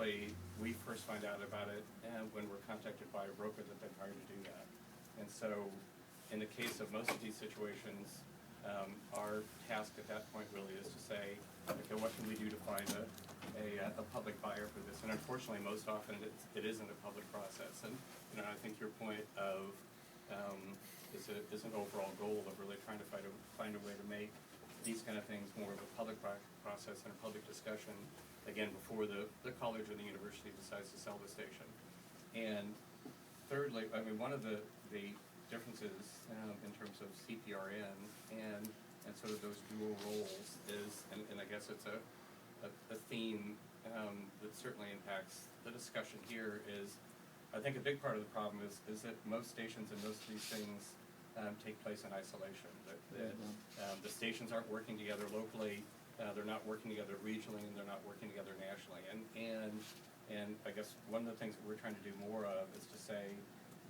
typically, we first find out about it when we're contacted by a broker that they've hired to do that. And so, in the case of most of these situations, our task at that point really is to say, okay, what can we do to find a public buyer for this? And unfortunately, most often it isn't a public process. And I think your point of is an overall goal of really trying to find a way to make these kind of things more of a public process and a public discussion, again, before the college or the university decides to sell the station. And thirdly, I mean, one of the differences in terms of CPRN and sort of those dual roles is, and I guess it's a theme that certainly impacts the discussion here, is I think a big part of the problem is that most stations and most of these things take place in isolation. The stations aren't working together locally, they're not working together regionally, and they're not working together nationally. And I guess one of the things that we're trying to do more of is to say,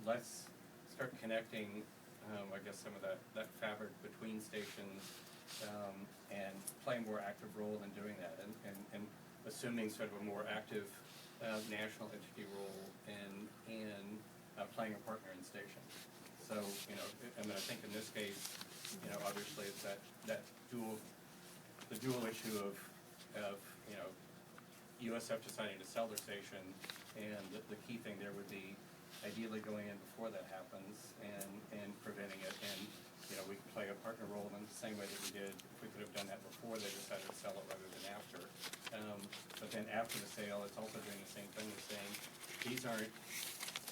let's start connecting, I guess, some of that fabric between stations and play a more active role in doing that, and assuming sort of a more active national entity role in playing a partner in stations. So, I mean, I think in this case, obviously it's the dual issue of USF deciding to sell their station, and the key thing there would be ideally going in before that happens and preventing it. And we can play a partner role in the same way that we did if we could have done that before they decided to sell it rather than after. But then after the sale, it's also doing the same thing as saying these aren't,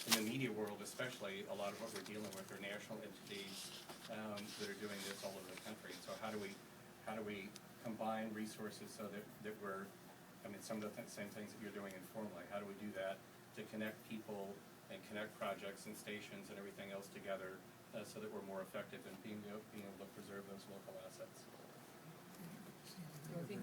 in the media world especially, a lot of what we're dealing with are national entities that are doing this all over the country. So how do we combine resources so that we're, I mean, some of the same things that you're doing informally, how do we do that to connect people and connect projects and stations and everything else together so that we're more effective in being able to preserve those local assets? Very good.